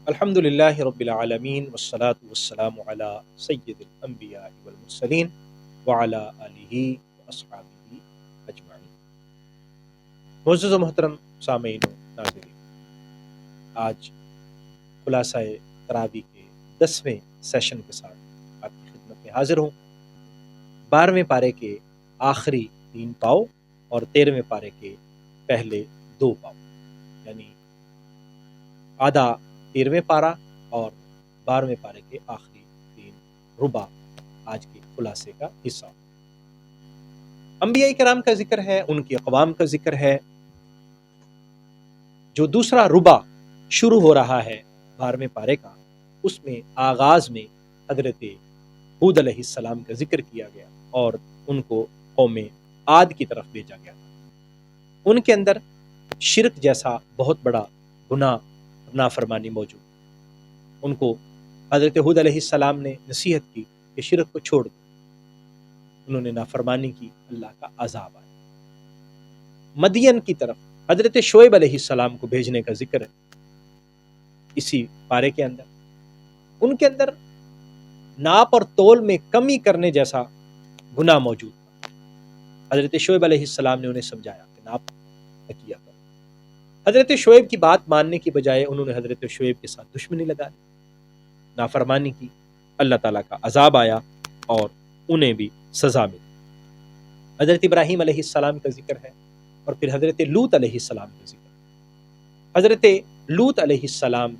الحمد للہ رب العالمین والصلاة والسلام علی سید الانبیاء والمرسلین وعلی آلہ واصحابہ اجمعین۔ معزز و محترم سامعین و ناظرین، آج خلاصہ تراویح کے 10ویں سیشن کے ساتھ آپ کی خدمت میں حاضر ہوں۔ 12ویں پارے کے آخری 3 پاؤ اور 13ویں پارے کے پہلے 2 پاؤ، یعنی آدھا 13ویں پارہ اور 12ویں پارے کے آخری 3 ربع آج کے خلاصے کا حصہ۔ انبیاء کرام کا ذکر ہے، ان کی اقوام کا ذکر ہے۔ جو دوسرا ربع شروع ہو رہا ہے 12ویں پارے کا، اس میں آغاز میں حضرت ہود علیہ السلام کا ذکر کیا گیا اور ان کو قوم عاد کی طرف بھیجا گیا۔ ان کے اندر شرک جیسا بہت بڑا گناہ، نافرمانی موجود۔ ان کو حضرت ہود علیہ السلام نے نصیحت کی کہ شرک کو چھوڑ دو، انہوں نے نافرمانی کی، اللہ کا عذاب آیا۔ مدین کی طرف حضرت شعیب علیہ السلام کو بھیجنے کا ذکر ہے اسی پارے کے اندر۔ ان کے اندر ناپ اور تول میں کمی کرنے جیسا گناہ موجود تھا۔ حضرت شعیب علیہ السلام نے انہیں سمجھایا کہ ناپ نہ کیا کرو۔ حضرت شعیب کی بات ماننے کی بجائے انہوں نے حضرت شعیب کے ساتھ دشمنی لگا لی، نافرمانی کی، اللہ تعالیٰ کا عذاب آیا اور انہیں بھی سزا ملی۔ حضرت ابراہیم علیہ السلام کا ذکر ہے اور پھر حضرت لوط علیہ السلام کا ذکر ہے۔ حضرت لوط علیہ السلام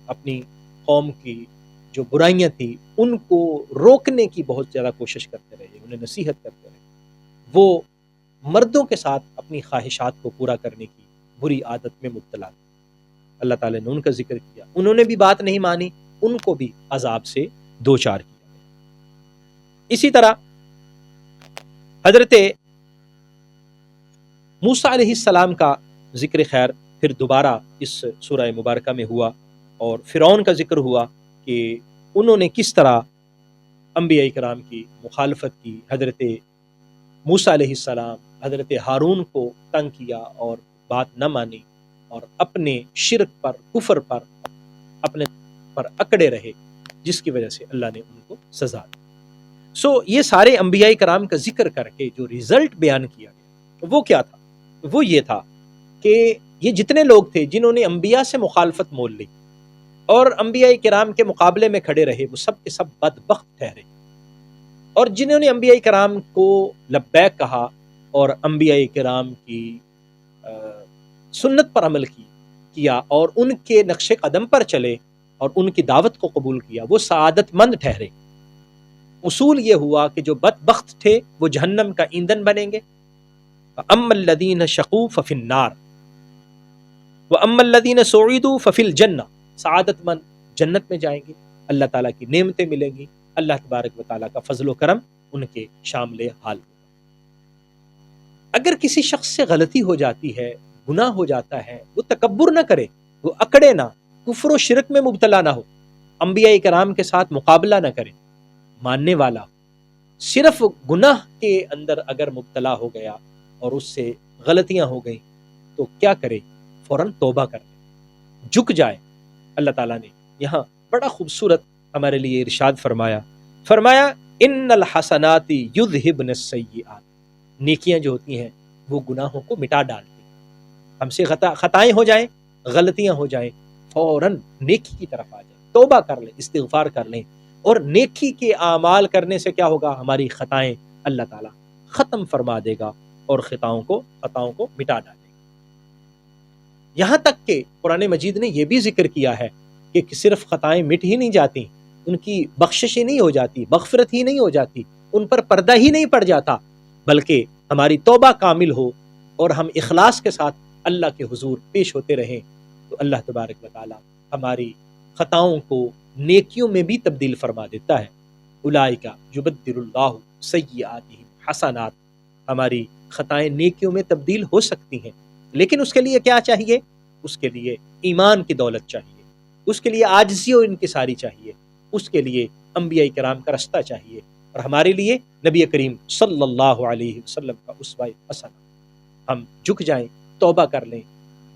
اپنی قوم کی جو برائیاں تھیں ان کو روکنے کی بہت زیادہ کوشش کرتے رہے، انہیں نصیحت کرتے رہے۔ وہ مردوں کے ساتھ اپنی خواہشات کو پورا کرنے کی بری عادت میں مبتلا تھے۔ اللہ تعالیٰ نے ان کا ذکر کیا، انہوں نے بھی بات نہیں مانی، ان کو بھی عذاب سے دوچار کیا۔ اسی طرح حضرت موسیٰ علیہ السلام کا ذکر خیر پھر دوبارہ اس سورہ مبارکہ میں ہوا، اور فرعون کا ذکر ہوا کہ انہوں نے کس طرح انبیاء کرام کی مخالفت کی۔ حضرت موسیٰ علیہ السلام حضرت ہارون کو تنگ کیا اور بات نہ مانی، اور اپنے شرک پر، کفر پر، اپنے پر اکڑے رہے، جس کی وجہ سے اللہ نے ان کو سزا دی۔ یہ سارے انبیاء کرام کا ذکر کر کے جو رزلٹ بیان کیا گیا وہ کیا تھا؟ وہ یہ تھا کہ یہ جتنے لوگ تھے جنہوں نے انبیاء سے مخالفت مول لی اور انبیاء کرام کے مقابلے میں کھڑے رہے، وہ سب کے سب بدبخت ٹھہرے، اور جنہوں نے انبیاء کرام کو لبیک کہا اور انبیاء کرام کی سنت پر عمل کیا اور ان کے نقش قدم پر چلے اور ان کی دعوت کو قبول کیا، وہ سعادت مند ٹھہرے۔ اصول یہ ہوا کہ جو بدبخت تھے وہ جہنم کا ایندھن بنیں گے۔ فَأَمَّا الَّذِينَ شَقُوا فَفِي النَّارِ وَأَمَّا الَّذِينَ سُعِدُوا فَفِي الْجَنَّةِ، سعادت مند جنت میں جائیں گے، اللہ تعالیٰ کی نعمتیں ملیں گی، اللہ تبارک و تعالیٰ کا فضل و کرم ان کے شامل حال ہوگا۔ اگر کسی شخص سے غلطی ہو جاتی ہے، گناہ ہو جاتا ہے، وہ تکبر نہ کرے، وہ اکڑے نہ، کفر و شرک میں مبتلا نہ ہو، انبیاء کرام کے ساتھ مقابلہ نہ کرے، ماننے والا صرف گناہ کے اندر اگر مبتلا ہو گیا اور اس سے غلطیاں ہو گئیں تو کیا کرے؟ فوراً توبہ کر لے، جھک جائے۔ اللہ تعالیٰ نے یہاں بڑا خوبصورت ہمارے لیے ارشاد فرمایا ان الحسنات یذہبن السیئات، نیکیاں جو ہوتی ہیں وہ گناہوں کو مٹا ڈالتی ہیں۔ ہم سے خطائیں ہو جائیں، غلطیاں ہو جائیں، فوراً نیکی کی طرف آ جائیں، توبہ کر لیں، استغفار کر لیں، اور نیکی کے اعمال کرنے سے کیا ہوگا؟ ہماری خطائیں اللہ تعالیٰ ختم فرما دے گا اور خطاؤں کو مٹا ڈالے گا۔ یہاں تک کہ قرآن مجید نے یہ بھی ذکر کیا ہے کہ صرف خطائیں مٹ ہی نہیں جاتی، ان کی بخشش ہی نہیں ہو جاتی، مغفرت ہی نہیں ہو جاتی، ان پر پردہ ہی نہیں پڑ جاتا، بلکہ ہماری توبہ کامل ہو اور ہم اخلاص کے ساتھ اللہ کے حضور پیش ہوتے رہیں تو اللہ تبارک و تعالی ہماری خطاؤں کو نیکیوں میں بھی تبدیل فرما دیتا ہے۔ اولئک یبدل اللہ سیئاتہم حسنات، ہماری خطائیں نیکیوں میں تبدیل ہو سکتی ہیں، لیکن اس کے لیے کیا چاہیے؟ اس کے لیے ایمان کی دولت چاہیے، اس کے لیے عاجزی و انکساری چاہیے، اس کے لیے انبیاء کرام کا رستہ چاہیے، اور ہمارے لیے نبی کریم صلی اللہ علیہ وسلم کا اسوہ حسنہ۔ ہم جھک جائیں، توبہ کر لیں،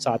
7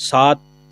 7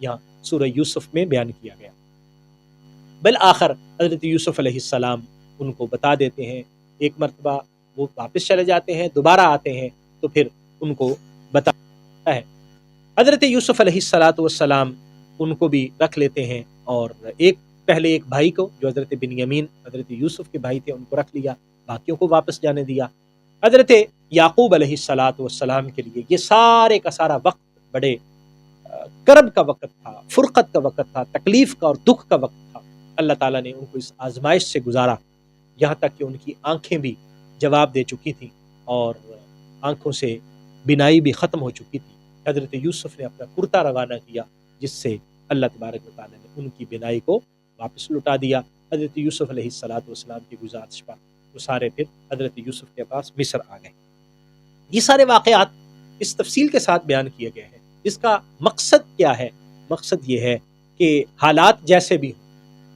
یہاں سورہ یوسف میں بیان کیا گیا۔ بالآخر حضرت یوسف علیہ السلام ان کو بتا دیتے ہیں، ایک مرتبہ وہ واپس چلے جاتے ہیں، دوبارہ آتے ہیں تو پھر ان کو بتاتا ہے۔ حضرت یوسف علیہ السلام ان کو بھی رکھ لیتے ہیں، اور پہلے ایک بھائی کو جو حضرت بنیامین حضرت یوسف کے بھائی تھے ان کو رکھ لیا، باقیوں کو واپس جانے دیا۔ حضرت یعقوب علیہ السلام کے لیے یہ سارے کا سارا وقت بڑے کرب کا وقت تھا، فرقت کا وقت تھا، تکلیف کا اور دکھ کا وقت تھا۔ اللہ تعالیٰ نے ان کو اس آزمائش سے گزارا، یہاں تک کہ ان کی آنکھیں بھی جواب دے چکی تھیں اور آنکھوں سے بینائی بھی ختم ہو چکی تھی۔ حضرت یوسف نے اپنا کرتا روانہ کیا، جس سے اللہ تبارک و تعالیٰ نے ان کی بینائی کو واپس لوٹا دیا۔ حضرت یوسف علیہ السلام کی گزارش پر وہ سارے پھر حضرت یوسف کے پاس مصر آ گئے۔ یہ سارے واقعات اس تفصیل کے ساتھ بیان کیے گئے ہیں۔ اس کا مقصد کیا ہے؟ مقصد یہ ہے کہ حالات جیسے بھی ہوں،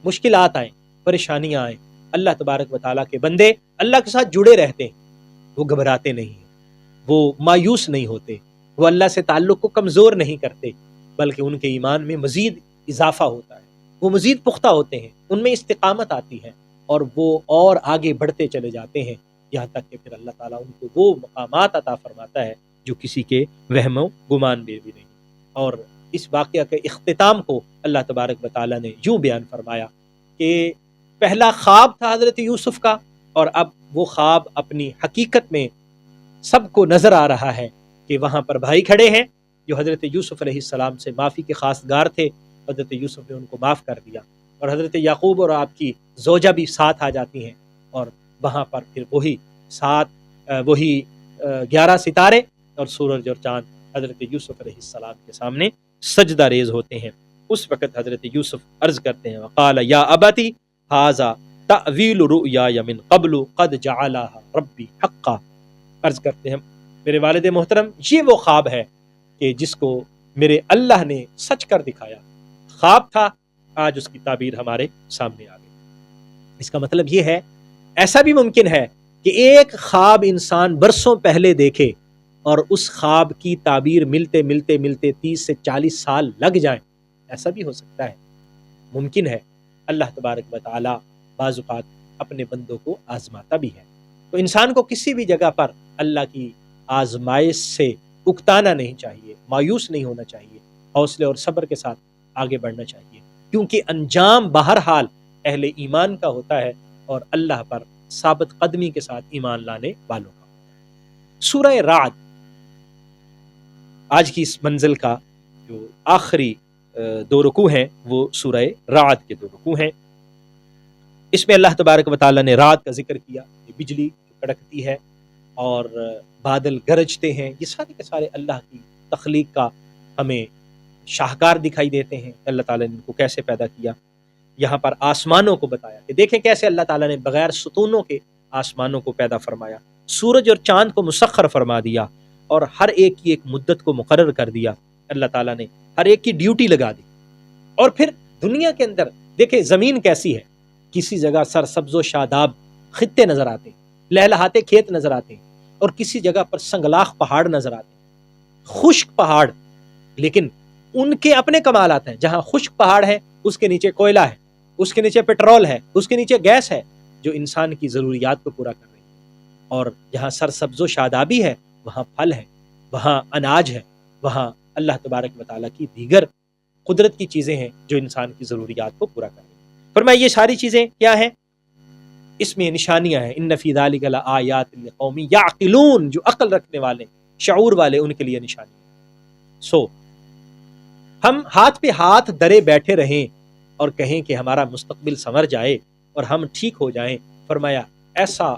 مشکلات آئیں، پریشانیاں آئیں، اللہ تبارک و تعالیٰ کے بندے اللہ کے ساتھ جڑے رہتے ہیں، وہ گھبراتے نہیں ہیں، وہ مایوس نہیں ہوتے، وہ اللہ سے تعلق کو کمزور نہیں کرتے، بلکہ ان کے ایمان میں مزید اضافہ ہوتا ہے، وہ مزید پختہ ہوتے ہیں، ان میں استقامت آتی ہے اور وہ اور آگے بڑھتے چلے جاتے ہیں، یہاں تک کہ پھر اللہ تعالیٰ ان کو وہ مقامات عطا فرماتا ہے جو کسی کے وہم و گمان میں بھی نہیں۔ اور اس واقعہ کے اختتام کو اللہ تبارک و تعالیٰ نے یوں بیان فرمایا کہ پہلا خواب تھا حضرت یوسف کا، اور اب وہ خواب اپنی حقیقت میں سب کو نظر آ رہا ہے کہ وہاں پر بھائی کھڑے ہیں جو حضرت یوسف علیہ السلام سے معافی کے خواستگار تھے۔ حضرت یوسف نے ان کو معاف کر دیا، اور حضرت یعقوب اور آپ کی زوجہ بھی ساتھ آ جاتی ہیں، اور وہاں پر پھر وہی 11 ستارے اور سورج اور چاند حضرت یوسف علیہ السلام کے سامنے سجدہ ریز ہوتے ہیں۔ اس وقت حضرت یوسف عرض کرتے ہیں، وقال یا ابتی ھذا تأویل رؤیای من قبل قد جعلها ربی حقا۔ عرض کرتے ہیں، میرے والد محترم، یہ وہ خواب ہے کہ جس کو میرے اللہ نے سچ کر دکھایا، خواب تھا، آج اس کی تعبیر ہمارے سامنے آ گئی۔ اس کا مطلب یہ ہے، ایسا بھی ممکن ہے کہ ایک خواب انسان برسوں پہلے دیکھے اور اس خواب کی تعبیر ملتے 30 سے 40 سال لگ جائیں، ایسا بھی ہو سکتا ہے، ممکن ہے۔ اللہ تبارک و تعالی بعض اوقات اپنے بندوں کو آزماتا بھی ہے، تو انسان کو کسی بھی جگہ پر اللہ کی آزمائش سے اکتانا نہیں چاہیے، مایوس نہیں ہونا چاہیے، حوصلے اور صبر کے ساتھ آگے بڑھنا چاہیے، کیونکہ انجام بہرحال اہل ایمان کا ہوتا ہے اور اللہ پر ثابت قدمی کے ساتھ ایمان لانے والوں کا۔ سورہ رعد آج کی اس منزل کا جو آخری 2 رکوع ہیں وہ سورہ رعد کے 2 رکوع ہیں۔ اس میں اللہ تبارک و تعالیٰ نے رعد کا ذکر کیا، یہ بجلی جو کڑکتی ہے اور بادل گرجتے ہیں، یہ سارے کے سارے اللہ کی تخلیق کا ہمیں شاہکار دکھائی دیتے ہیں، اللہ تعالیٰ نے ان کو کیسے پیدا کیا۔ یہاں پر آسمانوں کو بتایا کہ دیکھیں کیسے اللہ تعالیٰ نے بغیر ستونوں کے آسمانوں کو پیدا فرمایا، سورج اور چاند کو مسخر فرما دیا، اور ہر ایک کی ایک مدت کو مقرر کر دیا۔ اللہ تعالیٰ نے ہر ایک کی ڈیوٹی لگا دی۔ اور پھر دنیا کے اندر دیکھیں زمین کیسی ہے، کسی جگہ سرسبز و شاداب خطے نظر آتے ہیں، لہلہاتے کھیت نظر آتے ہیں، اور کسی جگہ پر سنگلاخ پہاڑ نظر آتے ہیں، خشک پہاڑ، لیکن ان کے اپنے کمالات ہیں۔ جہاں خشک پہاڑ ہے اس کے نیچے کوئلہ ہے، اس کے نیچے پیٹرول ہے، اس کے نیچے گیس ہے جو انسان کی ضروریات کو پورا کر رہی ہے، اور جہاں سرسبز و شادابی ہے وہاں پھل ہے، وہاں اناج ہے، وہاں اللہ تبارک و تعالیٰ کی دیگر قدرت کی چیزیں ہیں جو انسان کی ضروریات کو پورا کر رہی ہیں۔ فرمایا یہ ساری چیزیں کیا ہیں؟ اس میں نشانیاں ہیں۔ ان فی ذلک لآیات لقوم یعقلون، جو عقل رکھنے والے، شعور والے، ان کے لیے نشانی ہے۔ سو ہم ہاتھ پہ ہاتھ درے بیٹھے رہیں اور کہیں کہ ہمارا مستقبل سنور جائے اور ہم ٹھیک ہو جائیں، فرمایا ایسا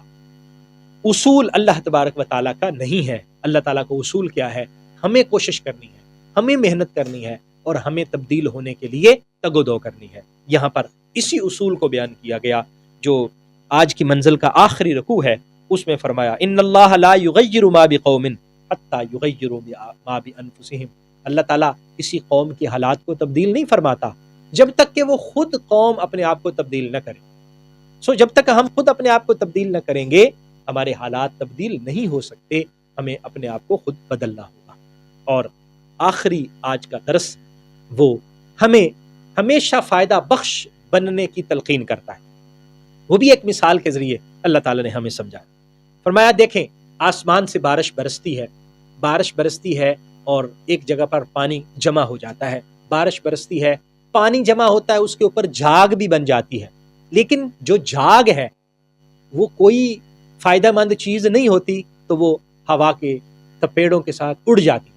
اصول اللہ تبارک و تعالیٰ کا نہیں ہے۔ اللہ تعالیٰ کو اصول کیا ہے؟ ہمیں کوشش کرنی ہے، ہمیں محنت کرنی ہے، اور ہمیں تبدیل ہونے کے لیے تگ و دو کرنی ہے۔ یہاں پر اسی اصول کو بیان کیا گیا جو آج کی منزل کا آخری رکوع ہے، اس میں فرمایا ان اللہ لا یغیر ما بقوم حتی یغیروا ما بانفسہم۔ اللہ تعالیٰ کسی قوم کے حالات کو تبدیل نہیں فرماتا جب تک کہ وہ خود قوم اپنے آپ کو تبدیل نہ کرے۔ سو جب تک ہم خود اپنے آپ کو تبدیل نہ کریں گے ہمارے حالات تبدیل نہیں ہو سکتے، ہمیں اپنے آپ کو خود بدلنا ہوگا۔ اور آخری آج کا درس وہ ہمیں ہمیشہ فائدہ بخش بننے کی تلقین کرتا ہے. وہ بھی ایک مثال کے ذریعے اللہ تعالیٰ نے ہمیں سمجھایا. فرمایا دیکھیں آسمان سے بارش برستی ہے اور ایک جگہ پر پانی جمع ہو جاتا ہے. بارش برستی ہے، پانی جمع ہوتا ہے، اس کے اوپر جھاگ بھی بن جاتی ہے. لیکن جو جھاگ ہے وہ کوئی فائدہ مند چیز نہیں ہوتی، تو وہ ہوا کے تپیڑوں کے ساتھ اڑ جاتی.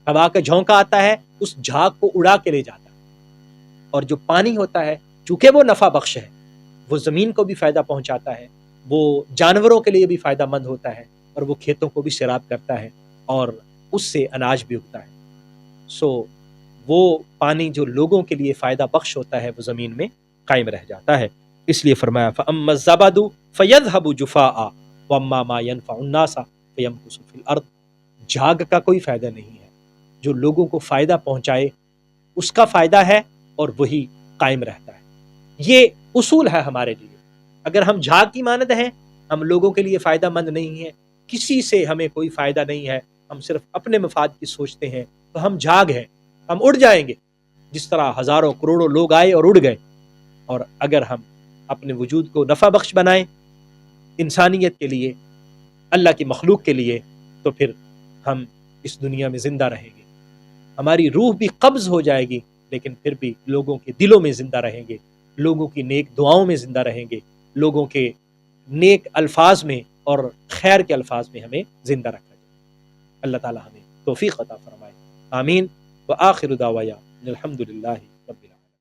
ہوا کا جھونکا آتا ہے، اس جھاگ کو اڑا کے لے جاتا ہے. اور جو پانی ہوتا ہے چونکہ وہ نفع بخش ہے، وہ زمین کو بھی فائدہ پہنچاتا ہے، وہ جانوروں کے لیے بھی فائدہ مند ہوتا ہے، اور وہ کھیتوں کو بھی سیراب کرتا ہے اور اس سے اناج بھی اگتا ہے. وہ پانی جو لوگوں کے لیے فائدہ بخش ہوتا ہے وہ زمین میں قائم رہ جاتا ہے. اس لیے فرمایا فَأَمَّا الزَّبَدُ فَيَذْهَبُ جُفَاءً وَأَمَّا مَا يَنفَعُ النَّاسَ فَيَمْكُثُ فِي الْأَرْضِ. جھاگ کا کوئی فائدہ نہیں ہے، جو لوگوں کو فائدہ پہنچائے اس کا فائدہ ہے اور وہی قائم رہتا ہے. یہ اصول ہے ہمارے لیے. اگر ہم جھاگ کی مانند ہیں، ہم لوگوں کے لیے فائدہ مند نہیں ہیں، کسی سے ہمیں کوئی فائدہ نہیں ہے، ہم صرف اپنے مفاد کی سوچتے ہیں، تو ہم جھاگ ہیں، ہم اڑ جائیں گے جس طرح ہزاروں کروڑوں لوگ آئے اور اڑ گئے. اور اگر ہم اپنے وجود کو نفع بخش بنائیں انسانیت کے لیے، اللہ کی مخلوق کے لیے، تو پھر ہم اس دنیا میں زندہ رہیں گے. ہماری روح بھی قبض ہو جائے گی لیکن پھر بھی لوگوں کے دلوں میں زندہ رہیں گے، لوگوں کی نیک دعاؤں میں زندہ رہیں گے، لوگوں کے نیک الفاظ میں اور خیر کے الفاظ میں ہمیں زندہ رکھا جائے. اللہ تعالی ہمیں توفیق عطا فرمائے. آمین. وآخر دعوایا الحمدللہ